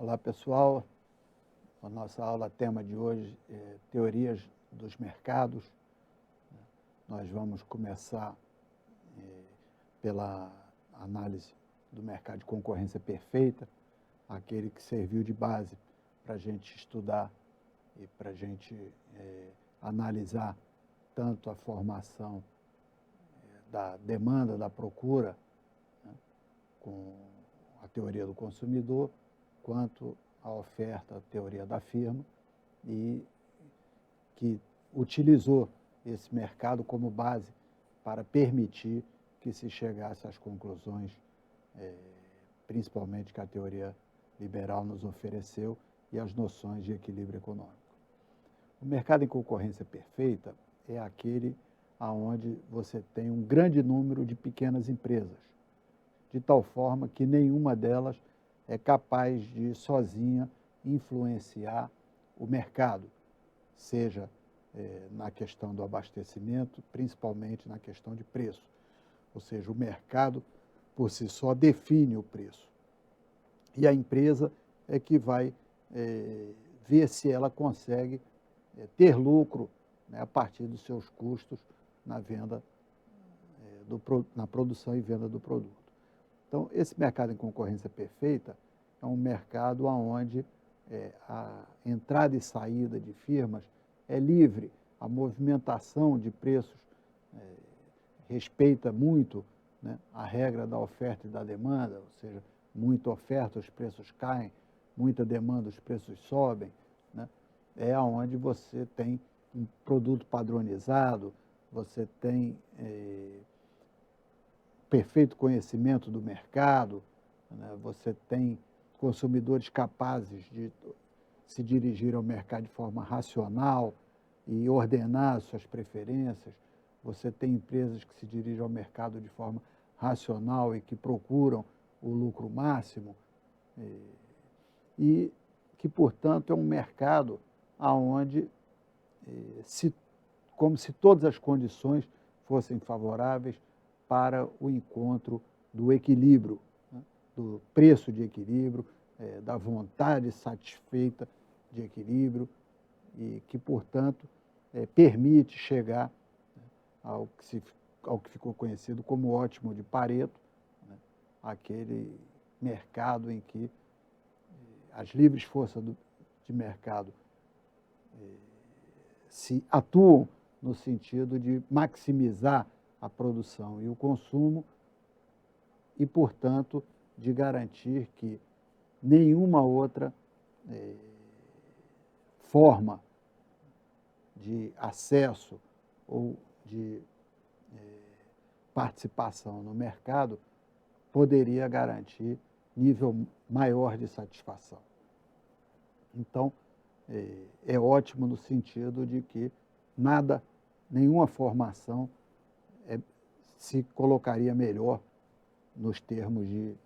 Olá, pessoal. A nossa aula, tema de hoje é teorias dos mercados. Nós vamos começar pela análise do mercado de concorrência perfeita, aquele que serviu de base para a gente estudar e para a gente analisar tanto a formação da demanda, da procura, né, com a teoria do consumidor, quanto a oferta, a teoria da firma, e que utilizou esse mercado como base para permitir que se chegasse às conclusões, principalmente que a teoria liberal nos ofereceu, e as noções de equilíbrio econômico. O mercado em concorrência perfeita é aquele onde você tem um grande número de pequenas empresas, de tal forma que nenhuma delas é capaz de, sozinha, influenciar o mercado, seja na questão do abastecimento, principalmente na questão de preço. Ou seja, o mercado, por si só, define o preço. E a empresa é que vai ver se ela consegue ter lucro, né, a partir dos seus custos na venda, na produção e venda do produto. Então, esse mercado em concorrência perfeita é um mercado onde a entrada e saída de firmas é livre, a movimentação de preços respeita muito, né, a regra da oferta e da demanda, ou seja, muita oferta, os preços caem, muita demanda, os preços sobem, né? É onde você tem um produto padronizado, você tem perfeito conhecimento do mercado, né? Você tem consumidores capazes de se dirigir ao mercado de forma racional e ordenar suas preferências. Você tem empresas que se dirigem ao mercado de forma racional e que procuram o lucro máximo, e que, portanto, é um mercado onde, como se todas as condições fossem favoráveis para o encontro do equilíbrio, né, do preço de equilíbrio, da vontade satisfeita de equilíbrio, e que, portanto, permite chegar ao que ficou conhecido como ótimo de Pareto, né, aquele mercado em que as livres forças de mercado se atuam no sentido de maximizar a produção e o consumo e, portanto, de garantir que nenhuma outra forma de acesso ou de participação no mercado poderia garantir nível maior de satisfação. Então, é ótimo no sentido de que nenhuma formação se colocaria melhor nos termos de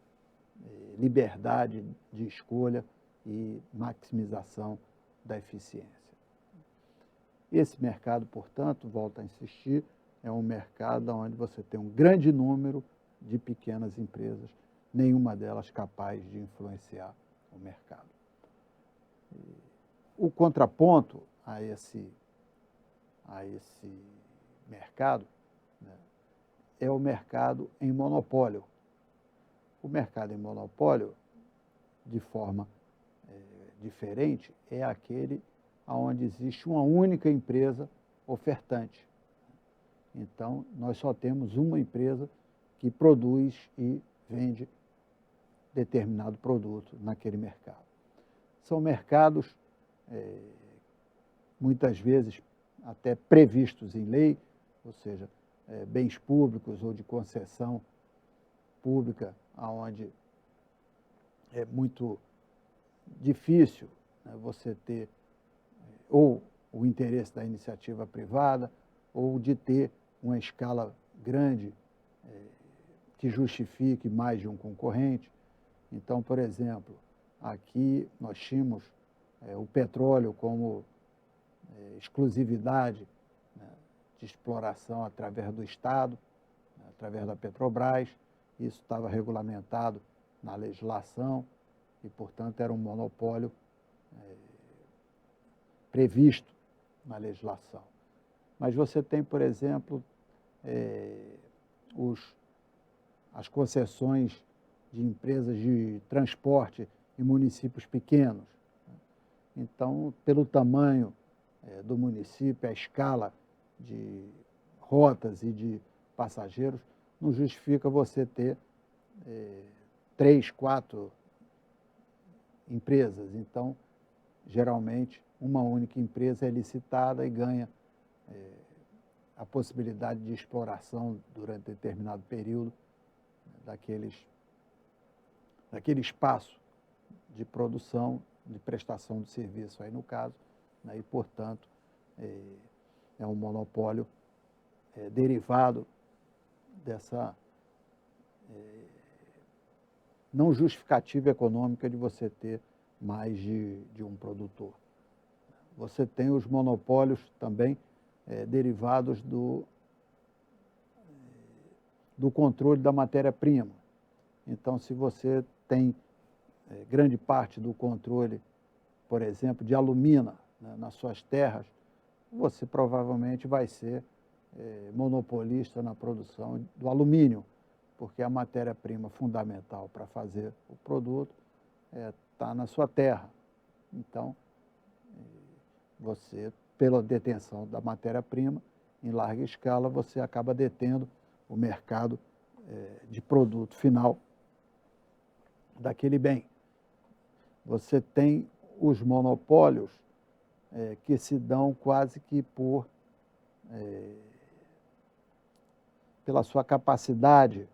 liberdade de escolha e maximização da eficiência. Esse mercado, portanto, volto a insistir, é um mercado onde você tem um grande número de pequenas empresas, nenhuma delas capaz de influenciar o mercado. O contraponto a esse mercado, né, é o mercado em monopólio. O mercado em monopólio, de forma diferente, é aquele onde existe uma única empresa ofertante. Então, nós só temos uma empresa que produz e vende determinado produto naquele mercado. São mercados, muitas vezes, até previstos em lei, ou seja, bens públicos ou de concessão pública, onde é muito difícil, né, você ter ou o interesse da iniciativa privada ou de ter uma escala grande que justifique mais de um concorrente. Então, por exemplo, aqui nós tínhamos o petróleo como exclusividade, né, de exploração através do Estado, através da Petrobras. Isso estava regulamentado na legislação, e, portanto, era um monopólio previsto na legislação. Mas você tem, por exemplo, as concessões de empresas de transporte em municípios pequenos. Então, pelo tamanho do município, a escala de rotas e de passageiros, não justifica você ter 3, 4 empresas. Então, geralmente, uma única empresa é licitada e ganha a possibilidade de exploração durante determinado período daquele espaço de produção, de prestação de serviço, aí no caso, né, e, portanto, é um monopólio derivado dessa não justificativa econômica de você ter mais de um produtor. Você tem os monopólios também derivados do controle da matéria-prima. Então, se você tem grande parte do controle, por exemplo, de alumina, né, nas suas terras, você provavelmente vai ser monopolista na produção do alumínio, porque a matéria-prima fundamental para fazer o produto está na sua terra. Então, você, pela detenção da matéria-prima, em larga escala, você acaba detendo o mercado de produto final daquele bem. Você tem os monopólios que se dão quase que pela sua capacidade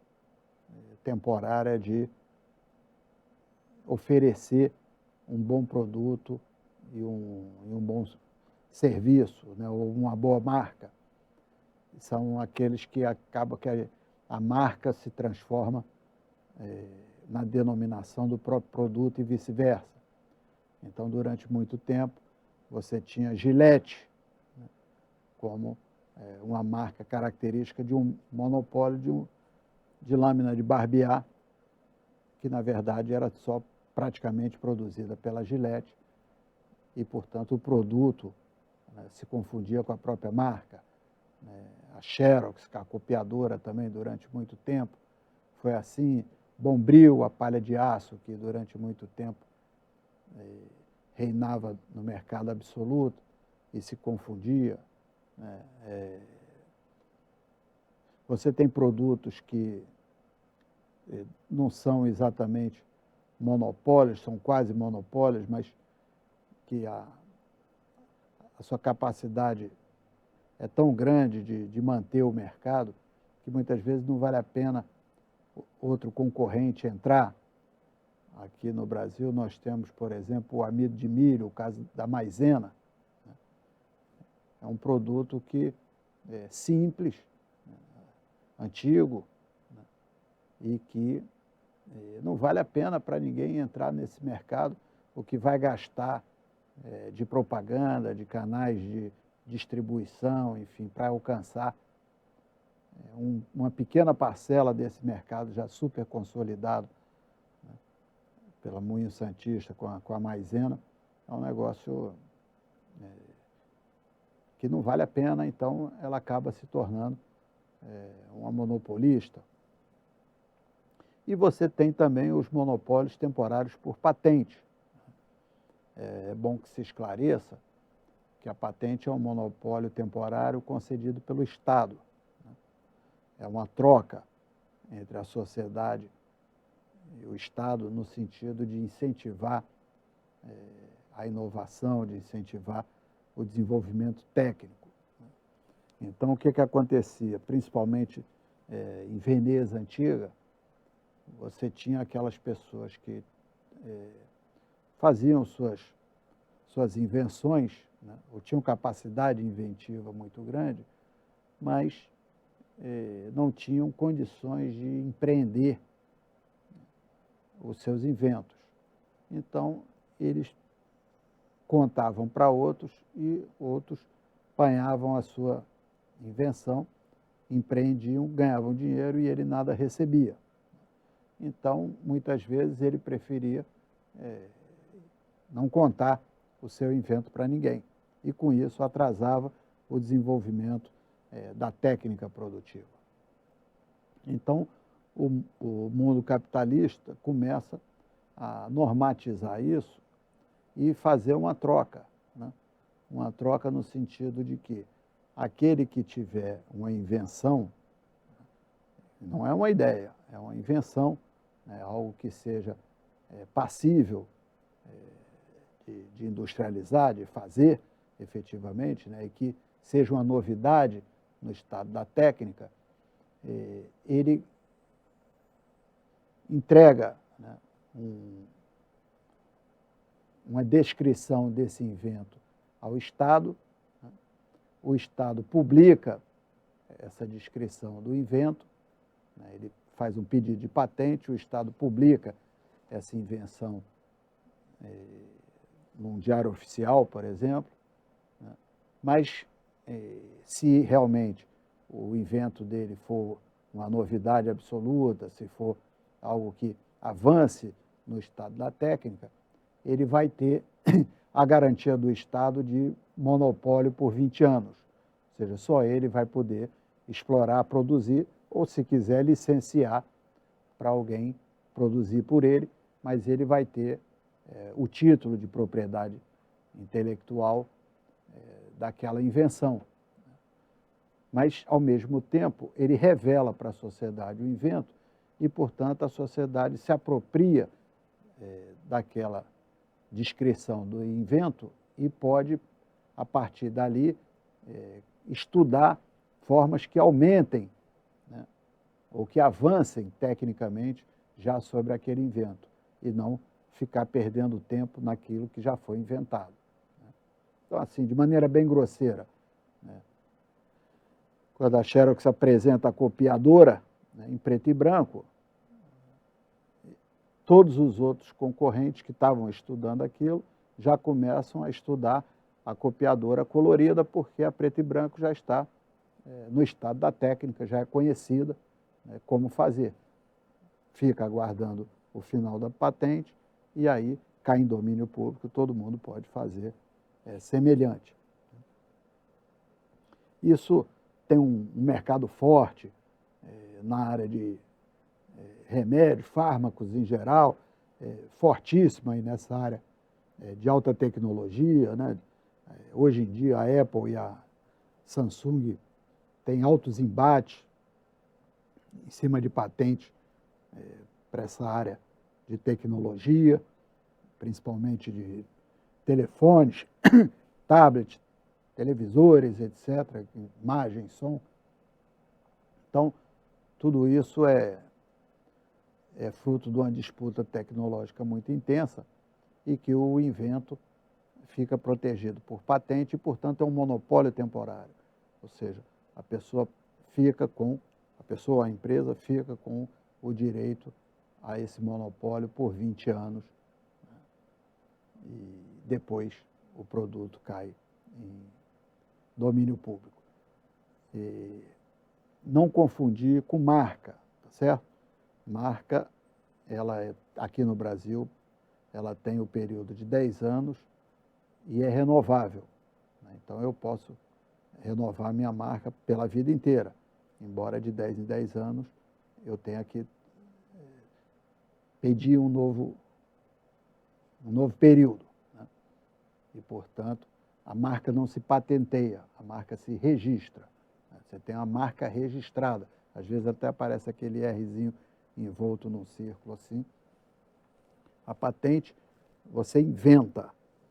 temporária de oferecer um bom produto e um bom serviço, né, ou uma boa marca. São aqueles que acabam que a marca se transforma na denominação do próprio produto e vice-versa. Então, durante muito tempo, você tinha Gillette, né, como uma marca característica de um monopólio de lâmina de barbear, que na verdade era só praticamente produzida pela Gillette e, portanto, o produto se confundia com a própria marca. A Xerox, a copiadora também, durante muito tempo, foi assim. Bombril, a palha de aço, que durante muito tempo reinava no mercado absoluto e se confundia. Você tem produtos que não são exatamente monopólios, são quase monopólios, mas que a sua capacidade é tão grande de manter o mercado que muitas vezes não vale a pena outro concorrente entrar. Aqui no Brasil nós temos, por exemplo, o amido de milho, o caso da maisena. É um produto que é simples, antigo, e que não vale a pena para ninguém entrar nesse mercado, o que vai gastar de propaganda, de canais de distribuição, enfim, para alcançar uma pequena parcela desse mercado já super consolidado, né, pela Moinho Santista com a maisena. É um negócio que não vale a pena, então ela acaba se tornando uma monopolista. E você tem também os monopólios temporários por patente. É bom que se esclareça que a patente é um monopólio temporário concedido pelo Estado. É uma troca entre a sociedade e o Estado no sentido de incentivar a inovação, de incentivar o desenvolvimento técnico. Então, o que acontecia? Principalmente em Veneza antiga, você tinha aquelas pessoas que faziam suas invenções, né, ou tinham capacidade inventiva muito grande, mas não tinham condições de empreender os seus inventos. Então, eles contavam para outros e outros apanhavam a sua invenção, empreendiam, ganhavam dinheiro e ele nada recebia. Então, muitas vezes, ele preferia não contar o seu invento para ninguém. E, com isso, atrasava o desenvolvimento da técnica produtiva. Então, o mundo capitalista começa a normatizar isso e fazer uma troca, né? Uma troca no sentido de que aquele que tiver uma invenção, não é uma ideia, é uma invenção, né? Algo que seja passível de industrializar, de fazer efetivamente, né? E que seja uma novidade no estado da técnica, ele entrega, né, uma descrição desse invento ao Estado, né? O Estado publica essa descrição do invento, né? Ele faz um pedido de patente, o Estado publica essa invenção num diário oficial, por exemplo, né? Mas se realmente o invento dele for uma novidade absoluta, se for algo que avance no estado da técnica, ele vai ter a garantia do Estado de monopólio por 20 anos. Ou seja, só ele vai poder explorar, produzir, ou se quiser licenciar para alguém produzir por ele, mas ele vai ter o título de propriedade intelectual daquela invenção. Mas, ao mesmo tempo, ele revela para a sociedade o invento e, portanto, a sociedade se apropria daquela descrição do invento e pode, a partir dali, estudar formas que aumentem, né, ou que avancem tecnicamente já sobre aquele invento e não ficar perdendo tempo naquilo que já foi inventado. Então, assim, de maneira bem grosseira, né, quando a Xerox apresenta a copiadora, né, em preto e branco, todos os outros concorrentes que estavam estudando aquilo já começam a estudar a copiadora colorida, porque a preto e branco já está no estado da técnica, já é conhecida, né, como fazer. Fica aguardando o final da patente e aí cai em domínio público, todo mundo pode fazer semelhante. Isso tem um mercado forte na área de remédios, fármacos em geral, fortíssimo aí nessa área de alta tecnologia, né? Hoje em dia a Apple e a Samsung têm altos embates em cima de patentes para essa área de tecnologia, principalmente de telefones, tablets, televisores, etc., imagem, som. Então, tudo isso é fruto de uma disputa tecnológica muito intensa e que o invento fica protegido por patente e, portanto, é um monopólio temporário. Ou seja, a empresa fica com o direito a esse monopólio por 20 anos, né? E depois o produto cai em domínio público. E não confundir com marca, tá certo? Marca, aqui no Brasil, ela tem o período de 10 anos e é renovável, né? Então, eu posso renovar minha marca pela vida inteira, embora de 10 em 10 anos eu tenha que pedir um novo período, né? E, portanto, a marca não se patenteia, a marca se registra, né? Você tem a marca registrada, às vezes até aparece aquele Rzinho envolto num círculo assim. A patente você inventa,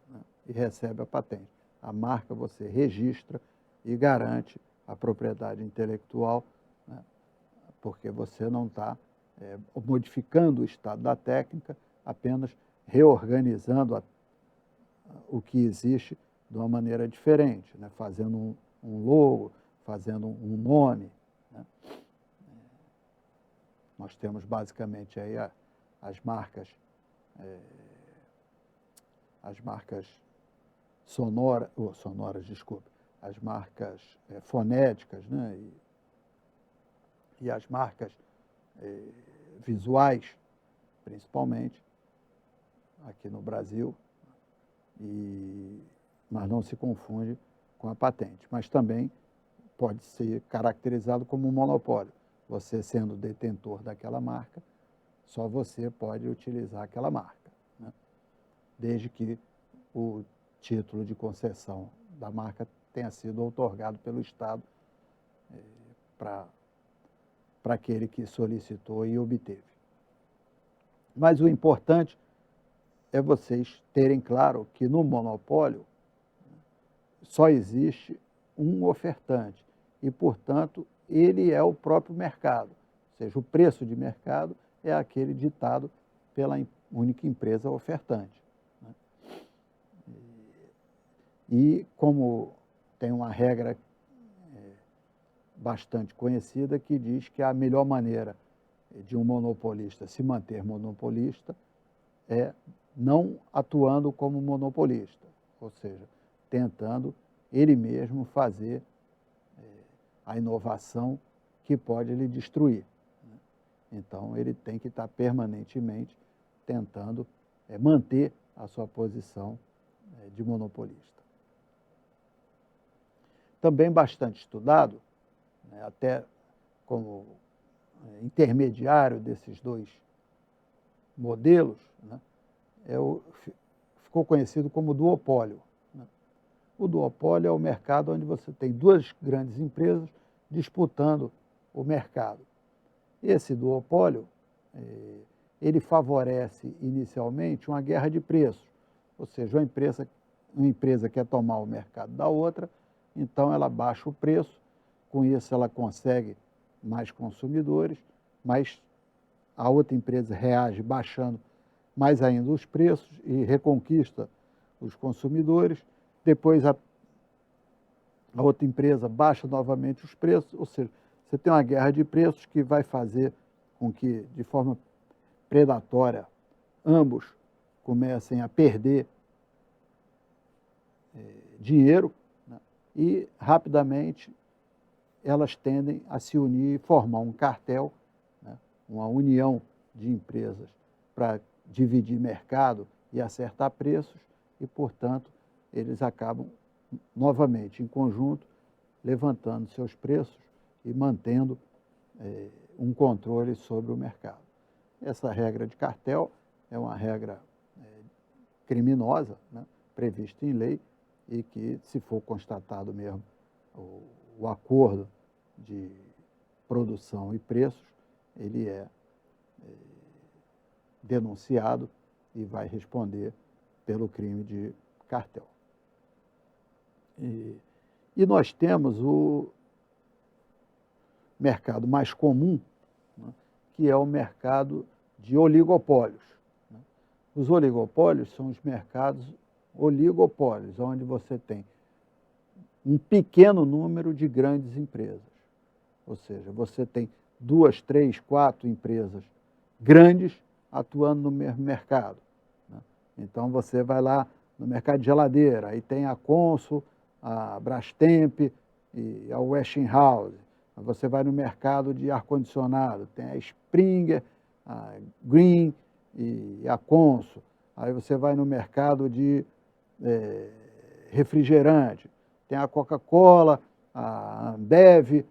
né, e recebe a patente. A marca você registra e garante a propriedade intelectual, né, porque você não está modificando o estado da técnica, apenas reorganizando o que existe de uma maneira diferente, né, fazendo um logo, fazendo um nome, né. Nós temos basicamente aí as marcas as marcas fonéticas, né, e as marcas visuais, principalmente, aqui no Brasil, mas não se confunde com a patente. Mas também pode ser caracterizado como um monopólio. Você sendo detentor daquela marca, só você pode utilizar aquela marca, né? Desde que o título de concessão da marca tenha sido outorgado pelo Estado para aquele que solicitou e obteve. Mas o importante é vocês terem claro que no monopólio só existe um ofertante e, portanto, ele é o próprio mercado. Ou seja, o preço de mercado é aquele ditado pela única empresa ofertante, né? E como tem uma regra bastante conhecida que diz que a melhor maneira de um monopolista se manter monopolista é não atuando como monopolista, ou seja, tentando ele mesmo fazer a inovação que pode lhe destruir, né? Então, ele tem que estar permanentemente tentando manter a sua posição de monopolista. Também bastante estudado, né, até como intermediário desses dois modelos, né, ficou conhecido como duopólio, né? O duopólio é o mercado onde você tem duas grandes empresas disputando o mercado. Esse duopólio, ele favorece inicialmente uma guerra de preços, ou seja, uma empresa quer tomar o mercado da outra, então ela baixa o preço, com isso ela consegue mais consumidores, mas a outra empresa reage baixando mais ainda os preços e reconquista os consumidores. Depois a outra empresa baixa novamente os preços, ou seja, você tem uma guerra de preços que vai fazer com que, de forma predatória, ambos comecem a perder dinheiro, né? E rapidamente elas tendem a se unir e formar um cartel, né? Uma união de empresas para dividir mercado e acertar preços e, portanto, eles acabam novamente em conjunto levantando seus preços e mantendo um controle sobre o mercado. Essa regra de cartel é uma regra criminosa, né, prevista em lei e que, se for constatado mesmo o acordo de produção e preços, ele é denunciado e vai responder pelo crime de cartel. E nós temos o mercado mais comum, né, que é o mercado de oligopólios, né? Os oligopólios são os mercados oligopólios, onde você tem um pequeno número de grandes empresas. Ou seja, você tem 2, 3, 4 empresas grandes atuando no mesmo mercado, né? Então, você vai lá no mercado de geladeira, aí tem a Consul, a Brastemp e a Westinghouse. Você vai no mercado de ar-condicionado, tem a Springer, a Green e a Consul. Aí você vai no mercado de refrigerante, tem a Coca-Cola, a Ambev,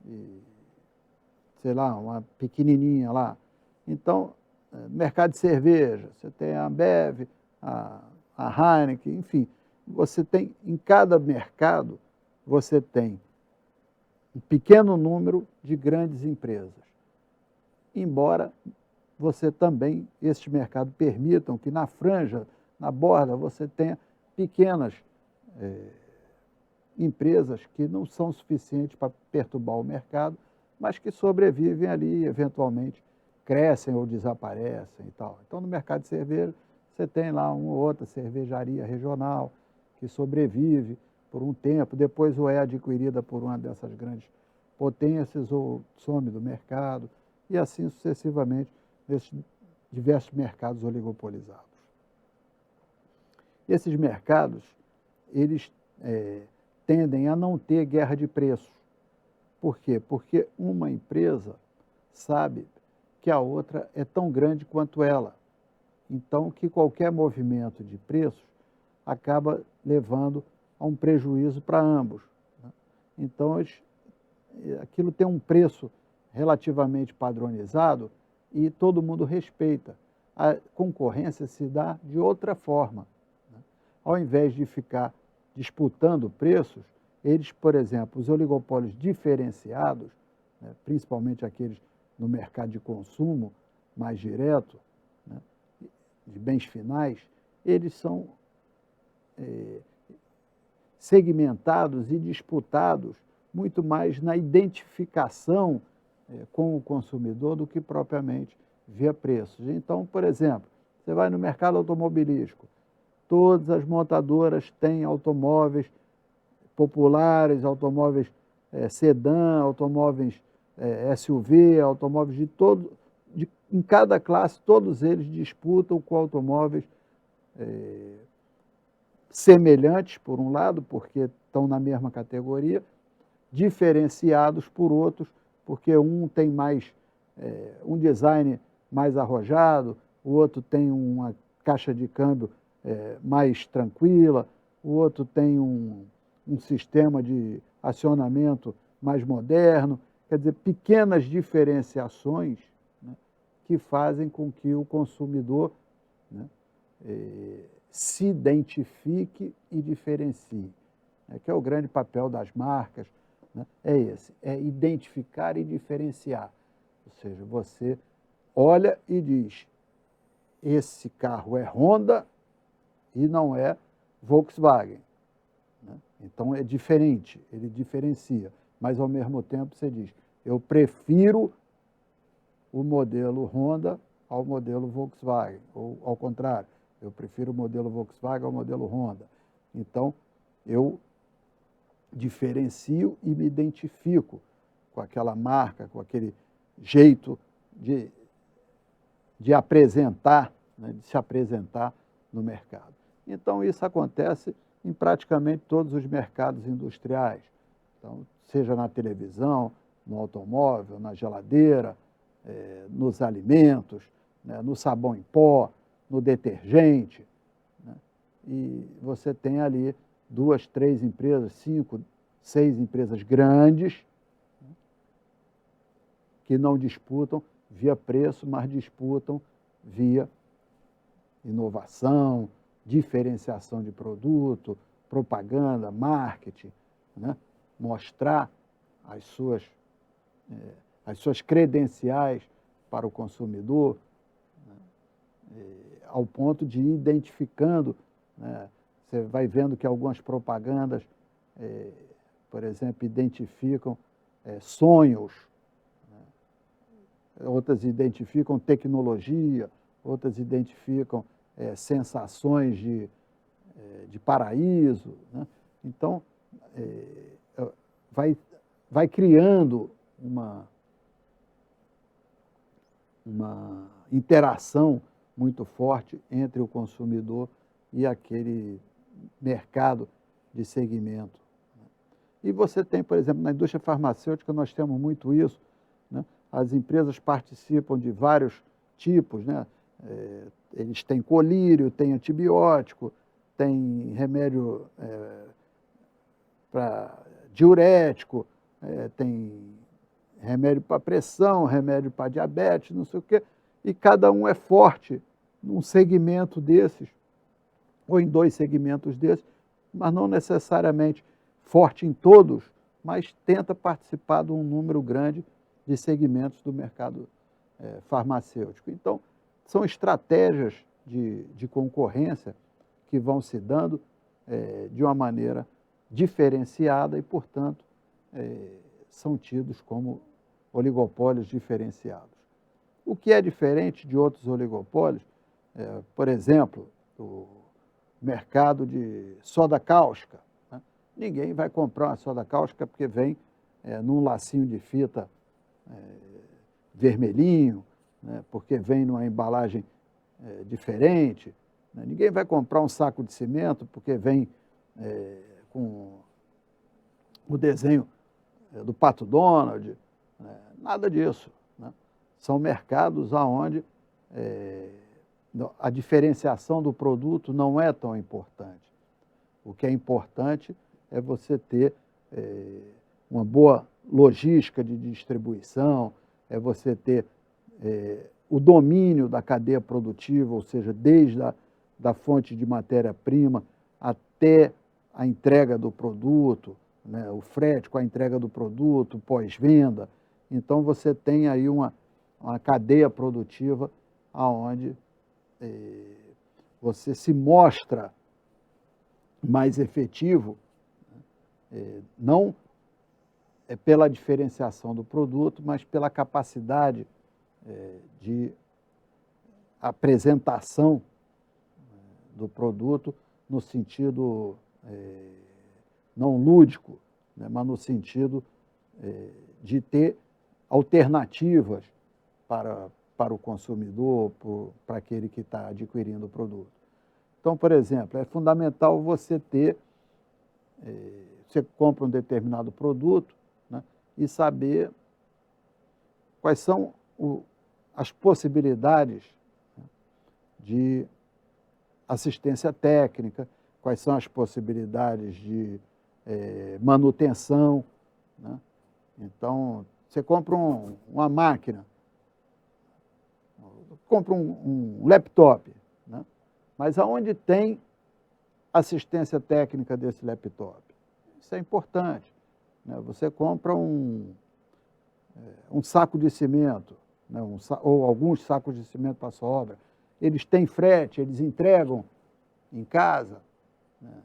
e, sei lá, uma pequenininha lá. Então, mercado de cerveja, você tem a Ambev, a Heineken, enfim, você tem, em cada mercado, você tem um pequeno número de grandes empresas. Embora você também, esses mercados permitam que na franja, na borda, você tenha pequenas empresas que não são suficientes para perturbar o mercado, mas que sobrevivem ali, eventualmente crescem ou desaparecem e tal. Então, no mercado de cerveja, você tem lá uma ou outra cervejaria regional que sobrevive por um tempo, depois ou é adquirida por uma dessas grandes potências ou some do mercado, e assim sucessivamente nesses diversos mercados oligopolizados. Esses mercados, eles tendem a não ter guerra de preços. Por quê? Porque uma empresa sabe que a outra é tão grande quanto ela. Então, que qualquer movimento de preços acaba levando a um prejuízo para ambos, né? Então, aquilo tem um preço relativamente padronizado e todo mundo respeita. A concorrência se dá de outra forma, né? Ao invés de ficar disputando preços, eles, por exemplo, os oligopólios diferenciados, né, principalmente aqueles no mercado de consumo mais direto, né, de bens finais, eles são segmentados e disputados muito mais na identificação com o consumidor do que propriamente via preços. Então, por exemplo, você vai no mercado automobilístico, todas as montadoras têm automóveis populares, automóveis sedã, automóveis SUV, automóveis em cada classe, todos eles disputam com automóveis semelhantes, por um lado, porque estão na mesma categoria, diferenciados por outros, porque um tem mais um design mais arrojado, o outro tem uma caixa de câmbio mais tranquila, o outro tem um sistema de acionamento mais moderno. Quer dizer, pequenas diferenciações, né, que fazem com que o consumidor, né, se identifique e diferencie, que é o grande papel das marcas, né, é esse, é identificar e diferenciar. Ou seja, você olha e diz, esse carro é Honda e não é Volkswagen, né? Então é diferente, ele diferencia, mas ao mesmo tempo você diz, eu prefiro o modelo Honda ao modelo Volkswagen, ou ao contrário, eu prefiro o modelo Volkswagen ao modelo Honda. Então, eu diferencio e me identifico com aquela marca, com aquele jeito de apresentar, né, de se apresentar no mercado. Então, isso acontece em praticamente todos os mercados industriais. Então, seja na televisão, no automóvel, na geladeira, nos alimentos, né, no sabão em pó, no detergente, né? E você tem ali 2, 3 empresas, 5, 6 empresas grandes, né, que não disputam via preço, mas disputam via inovação, diferenciação de produto, propaganda, marketing, né? Mostrar as suas credenciais para o consumidor, né? Ao ponto de ir identificando, né? Você vai vendo que algumas propagandas, por exemplo, identificam sonhos, né? Outras identificam tecnologia, outras identificam sensações de paraíso, né? Então, vai criando uma interação muito forte entre o consumidor e aquele mercado de segmento. E você tem, por exemplo, na indústria farmacêutica, nós temos muito isso, né? As empresas participam de vários tipos, né? Eles têm colírio, têm antibiótico, tem remédio para diurético, tem remédio para pressão, remédio para diabetes, não sei o quê, e cada um é forte num segmento desses, ou em 2 segmentos desses, mas não necessariamente forte em todos, mas tenta participar de um número grande de segmentos do mercado farmacêutico. Então, são estratégias de concorrência que vão se dando de uma maneira diferenciada e, portanto, são tidos como oligopólios diferenciados. O que é diferente de outros oligopólios, por exemplo, o mercado de soda cáustica, né? Ninguém vai comprar uma soda cáustica porque vem num lacinho de fita vermelhinho, né? Porque vem numa embalagem diferente, né? Ninguém vai comprar um saco de cimento porque vem com o desenho do Pato Donald, nada disso, né? São mercados onde a diferenciação do produto não é tão importante. O que é importante é você ter uma boa logística de distribuição, é você ter o domínio da cadeia produtiva, ou seja, desde da fonte de matéria-prima até a entrega do produto, né, o frete com a entrega do produto, pós-venda. Então, você tem aí uma cadeia produtiva onde você se mostra mais efetivo, não pela diferenciação do produto, mas pela capacidade de apresentação do produto no sentido não lúdico, né, mas no sentido de ter alternativas para o consumidor, para aquele que está adquirindo o produto. Então, por exemplo, é fundamental você ter, você compra um determinado produto, né, e saber quais são as possibilidades, né, de assistência técnica, quais são as possibilidades de manutenção, né? Então, você compra uma máquina, compra um laptop, né? Mas aonde tem assistência técnica desse laptop? Isso é importante, né? Você compra um saco de cimento, né? Ou alguns sacos de cimento para a sua obra, eles têm frete, eles entregam em casa, né?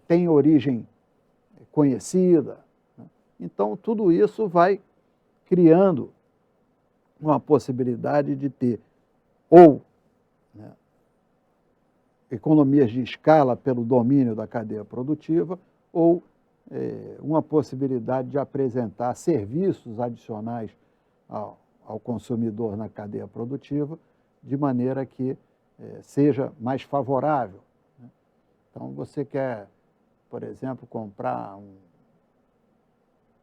Tem origem conhecida, né? Então, tudo isso vai criando uma possibilidade de ter ou, né, economias de escala pelo domínio da cadeia produtiva ou uma possibilidade de apresentar serviços adicionais ao consumidor na cadeia produtiva, de maneira que seja mais favorável, né? Então, você quer, por exemplo, comprar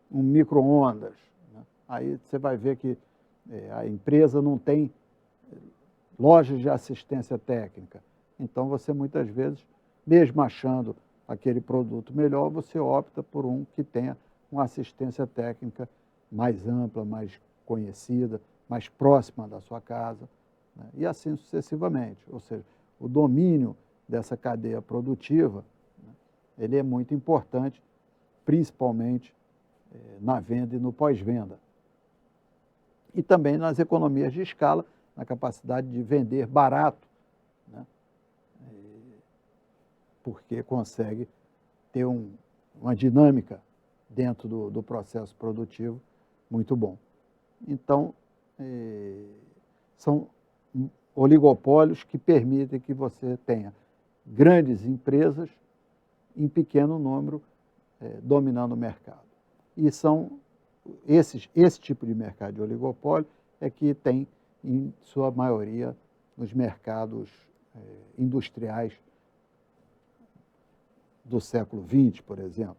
um micro-ondas, né? Aí você vai ver que a empresa não tem lojas de assistência técnica. Então, você muitas vezes, mesmo achando aquele produto melhor, você opta por um que tenha uma assistência técnica mais ampla, mais conhecida, mais próxima da sua casa, né? E assim sucessivamente. Ou seja, o domínio dessa cadeia produtiva, né, ele é muito importante, principalmente na venda e no pós-venda. E também nas economias de escala, na capacidade de vender barato, né, porque consegue ter uma dinâmica dentro do processo produtivo muito bom. Então, são oligopólios que permitem que você tenha grandes empresas em pequeno número dominando o mercado. E são esse tipo de mercado de oligopólio é que tem, em sua maioria, nos mercados industriais do século XX, por exemplo.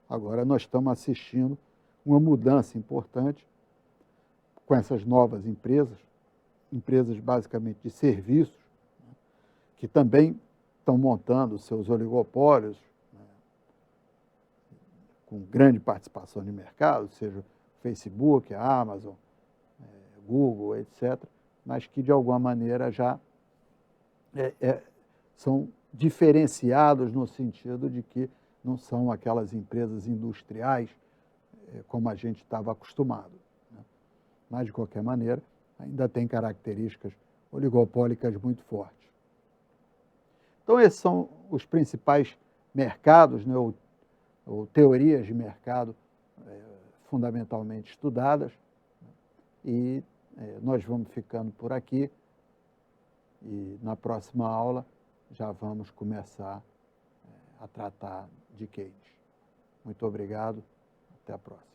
Agora nós estamos assistindo uma mudança importante com essas novas empresas basicamente de serviços, né, que também estão montando seus oligopólios, né, com grande participação de mercado, seja Facebook, a Amazon, Google, etc., mas que de alguma maneira já são diferenciados no sentido de que não são aquelas empresas industriais como a gente estava acostumado, né? Mas, de qualquer maneira, ainda tem características oligopólicas muito fortes. Então, esses são os principais mercados, né, ou teorias de mercado fundamentalmente estudadas, né? E nós vamos ficando por aqui e na próxima aula já vamos começar a tratar de case. Muito obrigado, até a próxima.